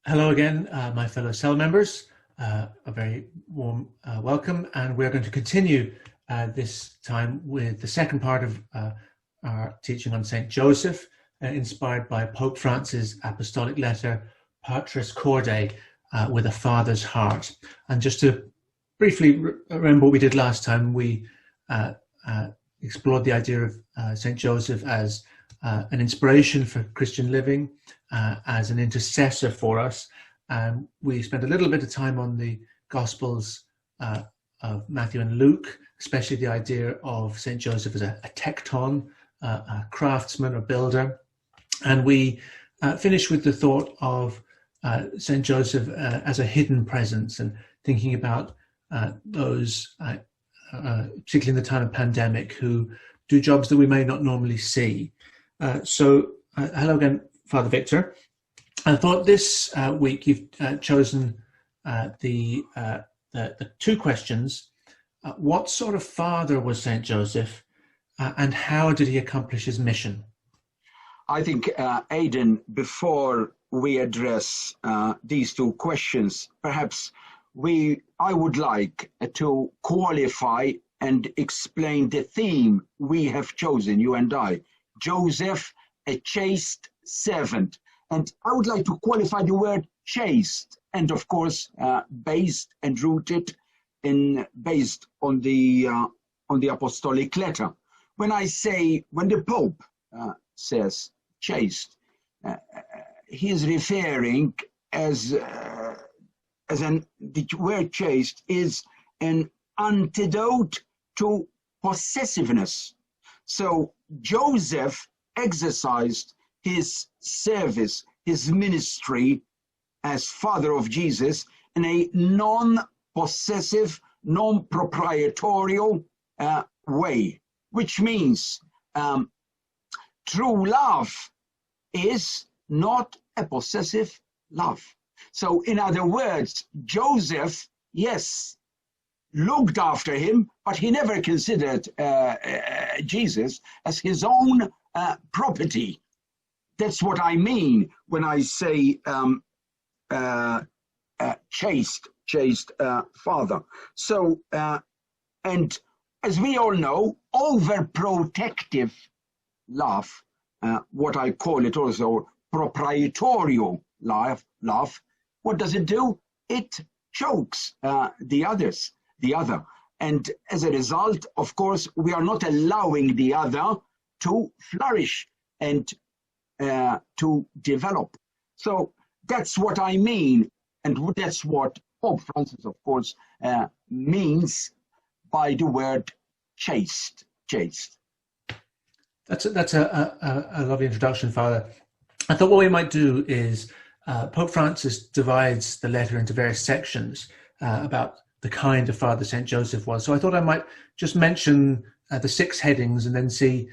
Hello again, my fellow cell members. A very warm welcome, and we're going to continue this time with the second part of our teaching on Saint Joseph, inspired by Pope Francis' apostolic letter, Patris Corde, with a father's heart. And just to briefly remember what we did last time, we explored the idea of Saint Joseph as an inspiration for Christian living, as an intercessor for us. And we spent a little bit of time on the Gospels of Matthew and Luke, especially the idea of St. Joseph as a tecton, a craftsman or builder. And we finished with the thought of St. Joseph as a hidden presence, and thinking about those, particularly in the time of pandemic, who do jobs that we may not normally see. So hello again, Father Victor. I thought this week you've chosen the two questions. What sort of father was Saint Joseph, and how did he accomplish his mission? I think, Aidan, before we address these two questions, perhaps I would like to qualify and explain the theme we have chosen, you and I. Joseph, a chaste servant. And I would like to qualify the word chaste, and of course, based and rooted based on the apostolic letter. When the Pope says chaste, he is referring the word chaste is an antidote to possessiveness. So Joseph exercised his service, his ministry as father of Jesus in a non-possessive, non-proprietorial way, which means true love is not a possessive love. So in other words, Joseph, yes, looked after him, but he never considered Jesus as his own property. That's what I mean when I say chaste father. So, and as we all know, overprotective love, what I call it also proprietorial love, what does it do? It chokes the other. And as a result, of course, we are not allowing the other to flourish and to develop. So that's what I mean. And that's what Pope Francis, of course, means by the word chaste. That's a lovely introduction, Father. I thought what we might do is Pope Francis divides the letter into various sections about the kind of father St. Joseph was. So I thought I might just mention the 6 headings and then see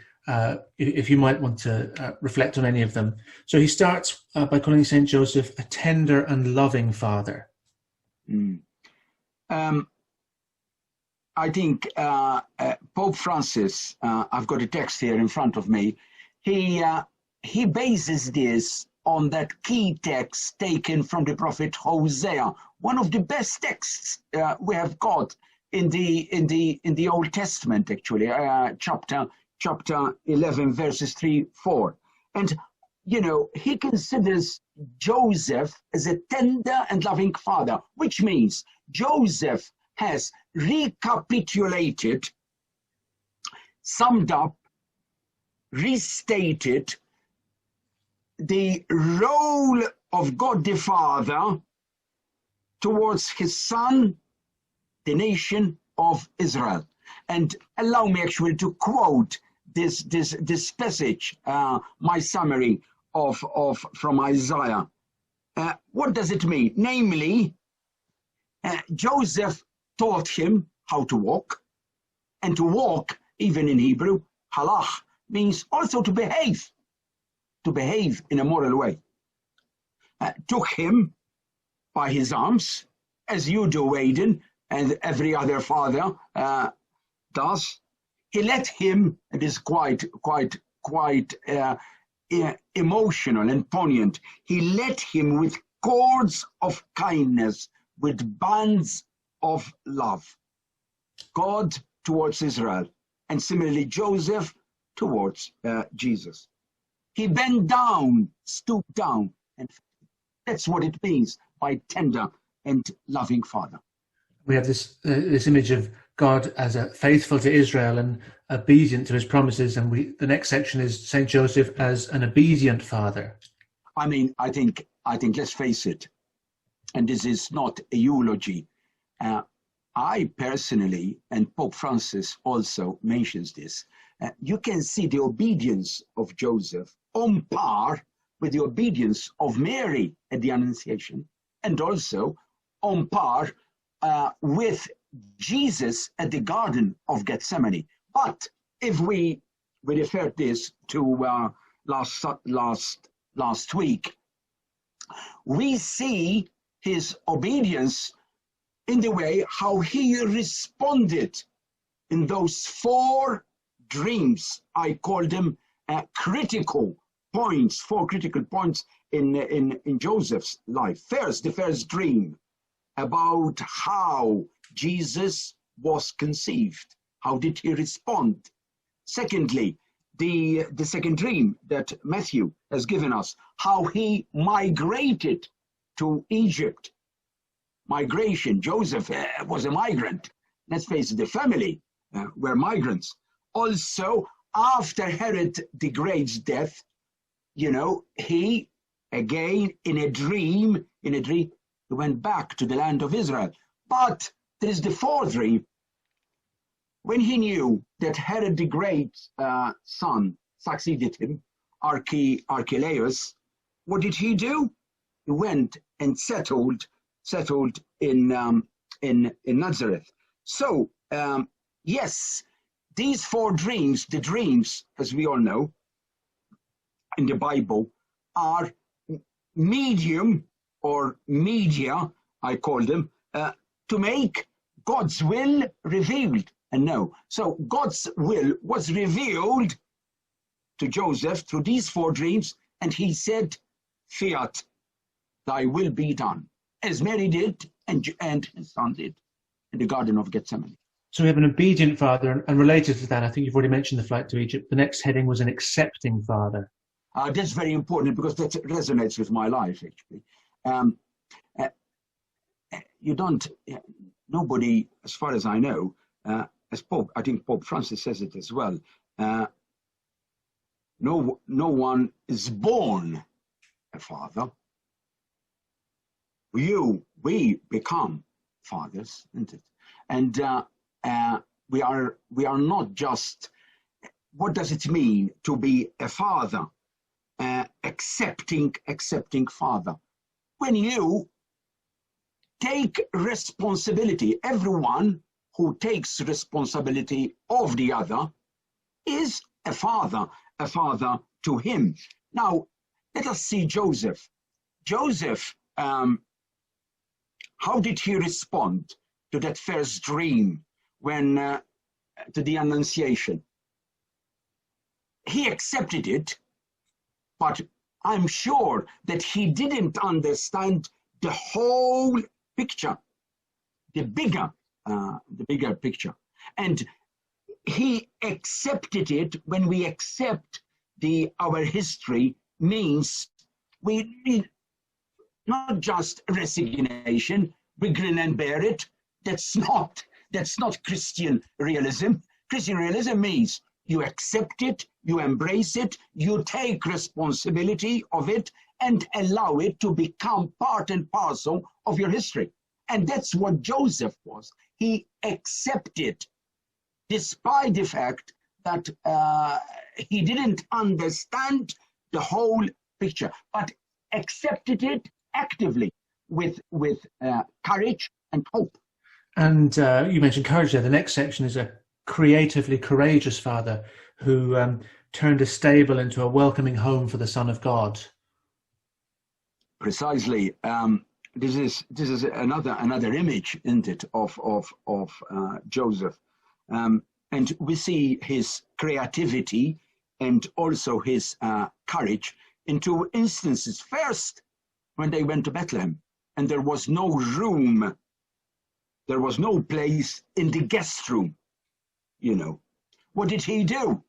if you might want to reflect on any of them. So he starts by calling St. Joseph a tender and loving father. I think Pope Francis, I've got a text here in front of me, he bases this on that key text taken from the prophet Hosea, one of the best texts we have got in the Old Testament, actually, chapter 11, verses 3-4. And, he considers Joseph as a tender and loving father, which means Joseph has recapitulated, summed up, restated the role of God the Father towards his son, the nation of Israel. And allow me actually to quote this passage, my summary from Isaiah. What does it mean? Namely, Joseph taught him how to walk, and to walk, even in Hebrew, halach, means also to behave in a moral way. Took him by his arms, as you do, Aidan, and every other father does. He led him, it is quite emotional and poignant, he led him with cords of kindness, with bands of love. God towards Israel, and similarly Joseph towards Jesus. He bent down, stooped down, and that's what it means by tender and loving father. We have this image of God as faithful to Israel and obedient to his promises, and the next section is Saint Joseph as an obedient father. I mean, I think let's face it, and this is not a eulogy. I personally, and Pope Francis also mentions this, you can see the obedience of Joseph on par with the obedience of Mary at the Annunciation, and also on par with Jesus at the Garden of Gethsemane. But if we refer this to last week, we see his obedience in the way how he responded in those 4 dreams. I call them critical points, 4 critical points in Joseph's life. First, the first dream about how Jesus was conceived. How did he respond? Secondly, the second dream that Matthew has given us, how he migrated to Egypt. Migration. Joseph was a migrant. Let's face it, the family were migrants. Also, after Herod the Great's death, he again in a dream, he went back to the land of Israel. But there is the 4th dream. When he knew that Herod the Great's son succeeded him, Archelaus, what did he do? He went and settled in Nazareth. So yes, these 4 dreams, the dreams, as we all know, in the Bible, are medium or media, I call them, to make God's will revealed. And no, so God's will was revealed to Joseph through these 4 dreams, and he said, "Fiat, thy will be done," as Mary did and his son did in the Garden of Gethsemane. So we have an obedient father, and related to that, I think you've already mentioned the flight to Egypt. The next heading was an accepting father. That's very important because that resonates with my life, actually. Nobody, as far as I know, I think Pope Francis says it as well, no one is born a father. We become fathers, isn't it? And we are not just. What does it mean to be a father? Accepting father. When you take responsibility, everyone who takes responsibility of the other is a father to him. Now, let us see Joseph. Joseph, how did he respond to that first dream when to the Annunciation? He accepted it, but I'm sure that he didn't understand the whole picture, the bigger picture. And he accepted it. When we accept our history, means we need not just resignation, we grin and bear it. That's not Christian realism. Christian realism means you accept it, you embrace it, you take responsibility of it, and allow it to become part and parcel of your history. And that's what Joseph was. He accepted, despite the fact that he didn't understand the whole picture, but accepted it actively with courage and hope. And you mentioned courage there. The next section is a creatively courageous father who turned a stable into a welcoming home for the Son of God. Precisely. This is another image, isn't it, of Joseph, and we see his creativity and also his courage in 2 instances. First, when they went to Bethlehem, and there was no room, there was no place in the guest room, you know. What did he do?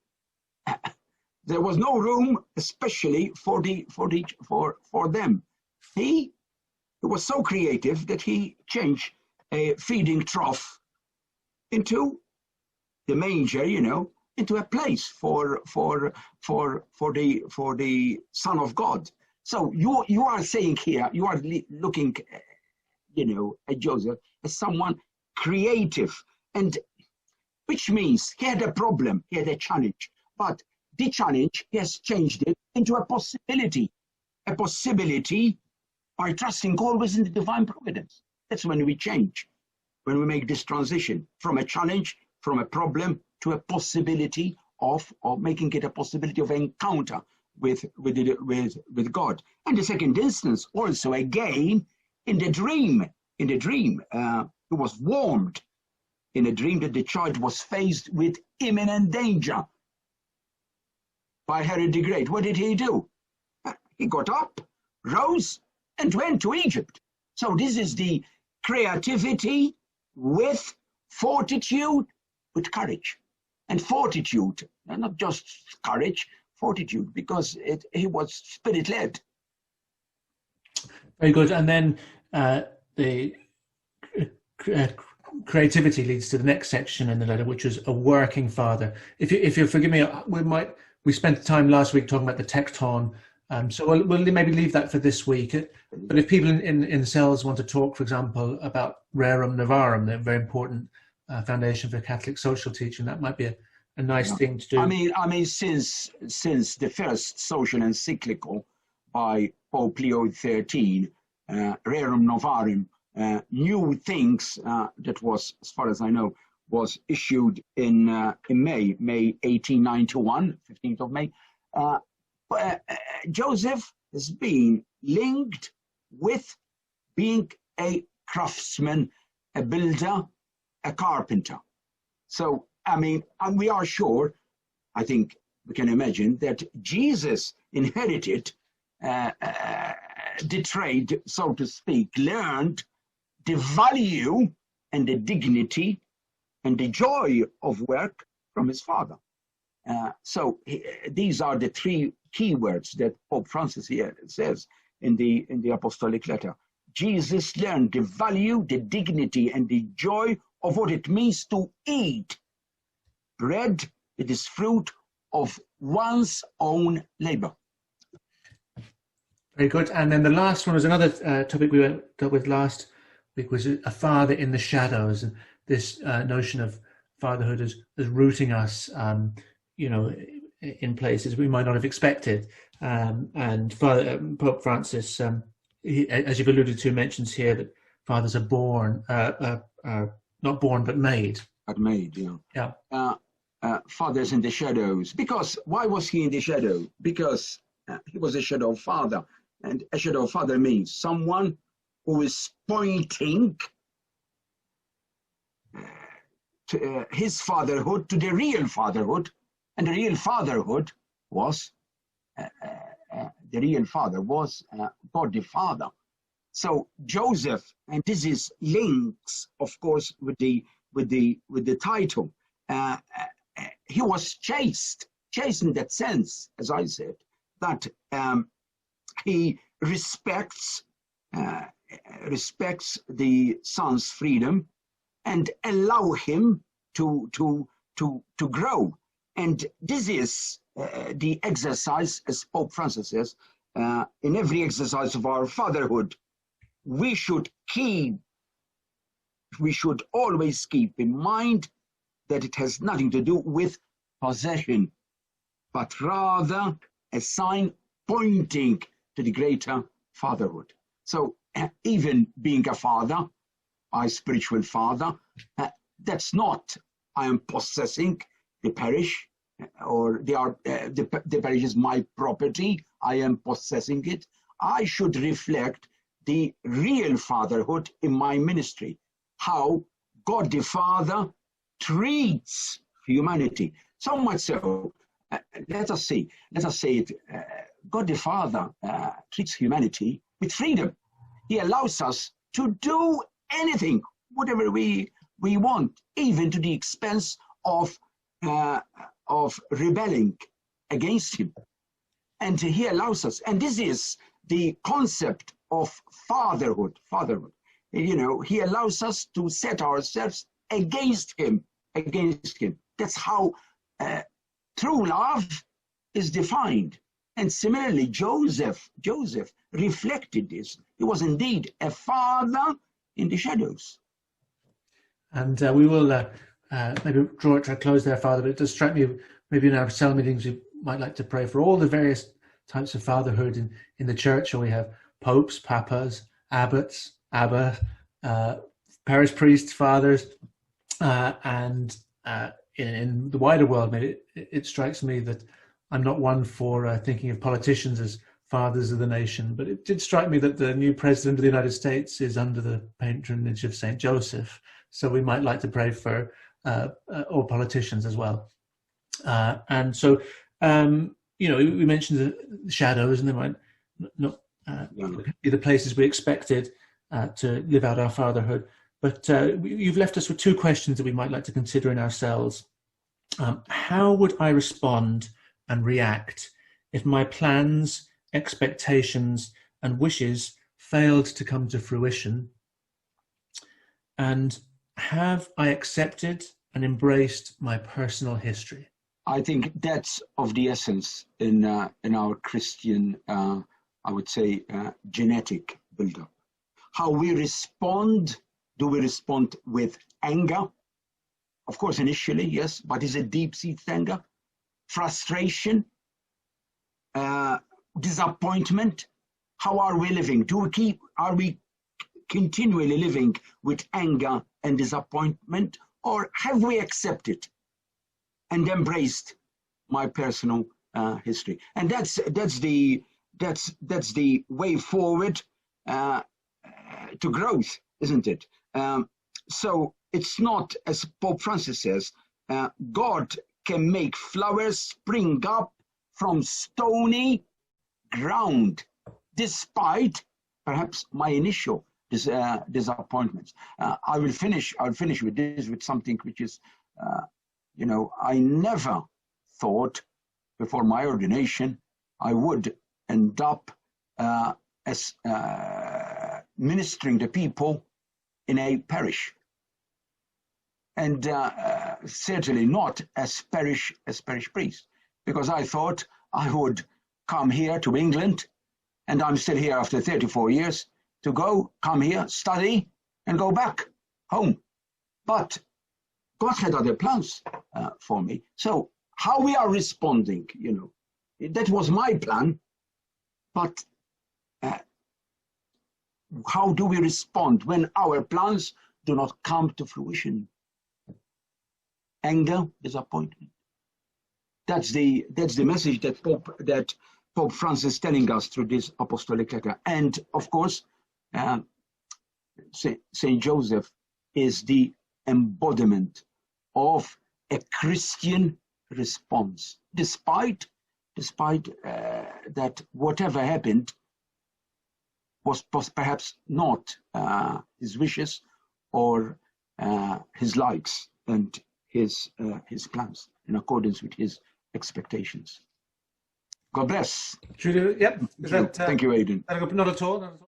There was no room, especially for them. He was so creative that he changed a feeding trough into the manger, you know, into a place for the Son of God. So you are saying here, you are looking, you know, at Joseph as someone creative, and which means he had a problem, he had a challenge, but the challenge, he has changed it into a possibility by trusting always in the divine providence. That's when we change, when we make this transition from a challenge, from a problem to a possibility of making it a possibility of encounter with God. And the second instance, also again in the dream, he was warned in a dream that the child was faced with imminent danger by Herod the Great. What did he do? He got up, rose, and went to Egypt. So this is the creativity with fortitude, with courage. And fortitude, and not just courage, fortitude, because he was spirit-led. Very good. And then the creativity leads to the next section in the letter, which is a working father. If you'll forgive me, we spent time last week talking about the tecton, so we'll maybe leave that for this week. But if people in cells want to talk, for example, about rerum novarum, the very important foundation for Catholic social teaching, that might be a nice thing to do. I mean, since the first social encyclical by Pope Leo XIII, Rerum Novarum, new things that was, as far as I know, was issued in May 1891, 15th of May. Joseph has been linked with being a craftsman, a builder, a carpenter. So, I mean, and we are sure, I think we can imagine that Jesus inherited the trade, so to speak, learned the value and the dignity and the joy of work from his father. So these are the three key words that Pope Francis here says in the apostolic letter. Jesus learned the value, the dignity, and the joy of what it means to eat bread that is fruit of one's own labor. Very good. And then the last one was another topic we dealt with last week, was a father in the shadows. And this notion of fatherhood as rooting us, you know, in places we might not have expected. And Pope Francis, as you've alluded to, mentions here that fathers are born, not born, but made. But made, yeah. Fathers in the shadows. Because why was he in the shadow? Because he was a shadow father. And a shadow father means someone who is pointing to his fatherhood to the real fatherhood. And the real fatherhood was, God the Father. So Joseph, and this is links, of course, with the title. He was chaste in that sense, as I said, that he respects the son's freedom and allow him to grow. And this is the exercise, as Pope Francis says, in every exercise of our fatherhood, we should always keep in mind that it has nothing to do with possession, but rather a sign pointing to the greater fatherhood. So even being a father, my spiritual father, that's not I am possessing the parish, or the parish is my property, I am possessing it. I should reflect the real fatherhood in my ministry, how God the Father treats humanity. So much so, let us say it, God the Father treats humanity with freedom. He allows us to do anything, whatever we want, even to the expense of rebelling against him. And he allows us, and this is the concept of fatherhood. You know, he allows us to set ourselves against him. That's how true love is defined. And similarly, Joseph reflected this. He was indeed a father in the shadows. And we will maybe draw it to a close there, Father, but it does strike me, maybe in our cell meetings, we might like to pray for all the various types of fatherhood in the church. Or we have popes, papas, abbots, abba, parish priests, fathers, and in the wider world, maybe it strikes me that I'm not one for thinking of politicians as fathers of the nation, but it did strike me that the new president of the United States is under the patronage of St. Joseph. So we might like to pray for all politicians as well. And so, you know, we mentioned the shadows, and they might not be the places we expected to live out our fatherhood. But you've left us with two questions that we might like to consider in ourselves. How would I respond and react if my plans, expectations, and wishes failed to come to fruition? And have I accepted and embraced my personal history? I think that's of the essence in our Christian, I would say, genetic build-up. How we respond. Do we respond with anger? Of course, initially, yes, but is it deep-seated anger? Frustration? Disappointment? How are we living? Are we continually living with anger and disappointment, or have we accepted and embraced my personal history? And that's the way forward to growth, isn't it? So it's not, as Pope Francis says, God can make flowers spring up from stony ground, despite perhaps my initial disappointments. I will finish with this, with something which is, you know, I never thought before my ordination I would end up as ministering to people in a parish, and certainly not as parish priest, because I thought I would come here to England, and I'm still here after 34 years, to come here, study, and go back home. But God had other plans for me. So how we are responding, you know, that was my plan, but how do we respond when our plans do not come to fruition? Anger, disappointment. That's the message that Pope Francis is telling us through this apostolic letter. And of course, Saint Joseph is the embodiment of a Christian response, despite that whatever happened was perhaps not his wishes or his likes and his plans in accordance with his expectations. God bless. Should we do, yep. Thank you, Aidan. Not at all.